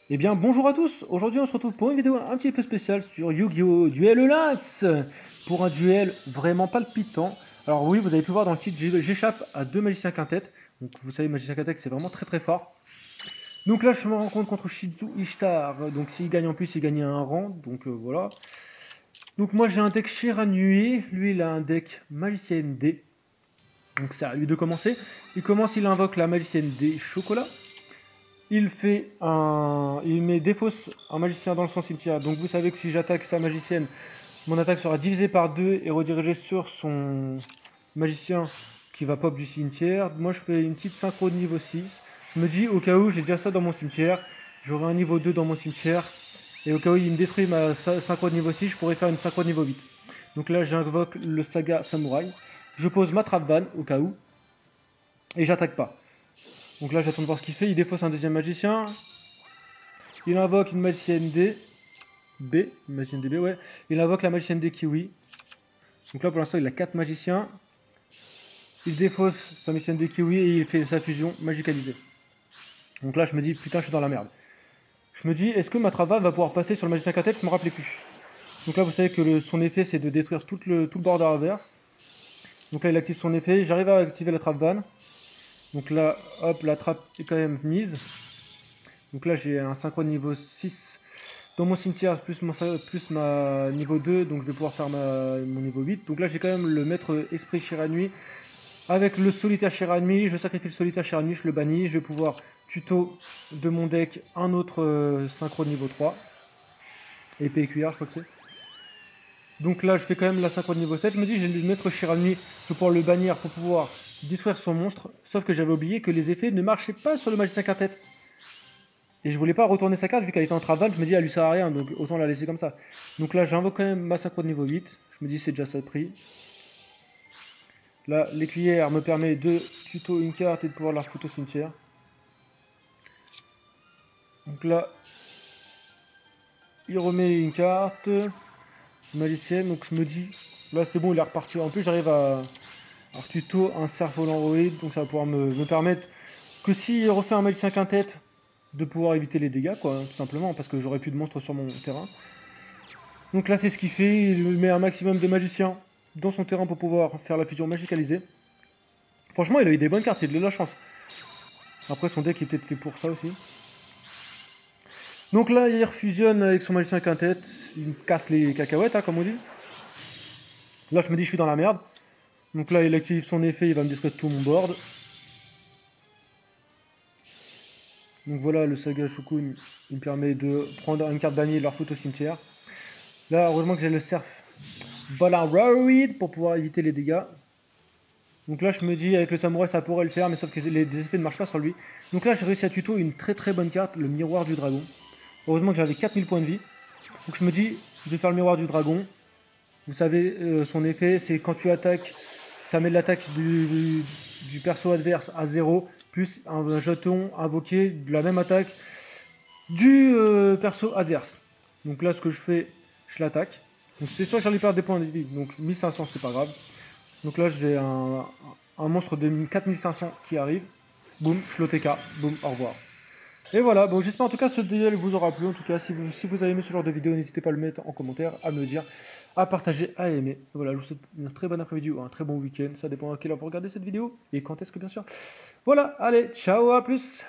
Eh bien, bonjour à tous. Aujourd'hui, on se retrouve pour une vidéo un petit peu spéciale sur Yu-Gi-Oh! Duel Lynx. Pour un duel vraiment palpitant. Alors oui, vous avez pu voir dans le titre, j'échappe à deux magiciens quintettes. Donc vous savez, magicien quintette, c'est vraiment très très fort. Donc là, je me rencontre contre Shizu Ishtar. Donc s'il gagne en plus, il gagne un rang. Donc voilà. Donc moi, j'ai un deck Shiranui. Lui, il a un deck magicienne D. Donc c'est à lui de commencer. Il commence, il invoque la magicienne D chocolat. Il met défausse un magicien dans son cimetière. Donc vous savez que si j'attaque sa magicienne, mon attaque sera divisée par 2 et redirigée sur son magicien qui va pop du cimetière. Moi je fais une petite synchro de niveau 6. Je me dis au cas où j'ai déjà ça dans mon cimetière, j'aurai un niveau 2 dans mon cimetière. Et au cas où il me détruit ma synchro de niveau 6, je pourrais faire une synchro de niveau 8. Donc là j'invoque le saga samouraï. Je pose ma trap ban au cas où. Et j'attaque pas. Donc là j'attends de voir ce qu'il fait. Il défausse un deuxième magicien. Il invoque une magicienne D. B. Une magicienne DB, ouais. Il invoque la magicienne des Kiwi. Donc là pour l'instant il a 4 magiciens. Il défausse sa magicienne des Kiwi et il fait sa fusion magicalisée. Donc là je me dis putain je suis dans la merde. Je me dis est-ce que ma trava va pouvoir passer sur le magicien quintette? Je me rappelais plus. Donc là vous savez que son effet c'est de détruire tout le border adverse. Donc là il active son effet. J'arrive à activer la trap ban. Donc là hop la trappe est quand même mise. Donc là j'ai un synchro de niveau 6 dans mon cimetière plus ma niveau 2, donc je vais pouvoir faire mon niveau 8. Donc là j'ai quand même le maître esprit Shiranui avec le solitaire Shiranui. Je sacrifie le solitaire Shiranui, je le bannis. Je vais pouvoir tuto de mon deck un autre synchro de niveau 3. Épée et cuillère je crois que c'est. Donc là je fais quand même la synchro de niveau 7. Je me dis j'ai le maître Shiranui, je vais pouvoir le bannir pour pouvoir détruire son monstre. Sauf que j'avais oublié que les effets ne marchaient pas sur le magicien quintette. Et je voulais pas retourner sa carte vu qu'elle était en travail, je me dis elle lui sert à rien, donc autant la laisser comme ça. Donc là j'invoque quand même ma synchro de niveau 8, je me dis c'est déjà ça de prix. Là l'écuyère me permet de tuto une carte et de pouvoir la refoutre au cimetière. Donc là il remet une carte, magicienne, donc je me dis là c'est bon il est reparti. En plus j'arrive à tuto un cerf-volant, donc ça va pouvoir me permettre que s'il refait un magicien quintette, de pouvoir éviter les dégâts quoi, tout simplement, parce que j'aurai plus de monstres sur mon terrain. Donc là c'est ce qu'il fait, il met un maximum de magiciens dans son terrain pour pouvoir faire la fusion magicalisée. Franchement il a eu des bonnes cartes, il a de la chance. Après son deck est peut-être fait pour ça aussi. Donc là il refusionne avec son magicien quintette, il me casse les cacahuètes hein, comme on dit. Là je me dis je suis dans la merde. Donc là il active son effet, il va me détruire tout mon board. Donc voilà le saga Shukun, il me permet de prendre une carte bannie et de la refoutre au cimetière. Là heureusement que j'ai le surf Balaroid pour pouvoir éviter les dégâts. Donc là je me dis avec le samouraï ça pourrait le faire, mais sauf que les effets ne marchent pas sur lui. Donc là j'ai réussi à tuto une très très bonne carte, le miroir du dragon. Heureusement que j'avais 4000 points de vie. Donc je me dis je vais faire le miroir du dragon. Vous savez son effet c'est quand tu attaques, ça met l'attaque du perso adverse à 0, plus un jeton invoqué de la même attaque du perso adverse. Donc là ce que je fais, je l'attaque. Donc c'est sûr que j'allais perdre des points de vie, donc 1500 c'est pas grave. Donc là j'ai un monstre de 4500 qui arrive. Boum, TK, boum, au revoir. Et voilà, bon j'espère en tout cas ce duel vous aura plu. En tout cas si vous avez aimé ce genre de vidéo, n'hésitez pas à le mettre en commentaire, à me le dire, à partager, à aimer. Et voilà, je vous souhaite une très bonne après-midi ou un très bon week-end. Ça dépend à quelle heure vous regardez cette vidéo et quand est-ce que bien sûr. Voilà, allez, ciao, à plus.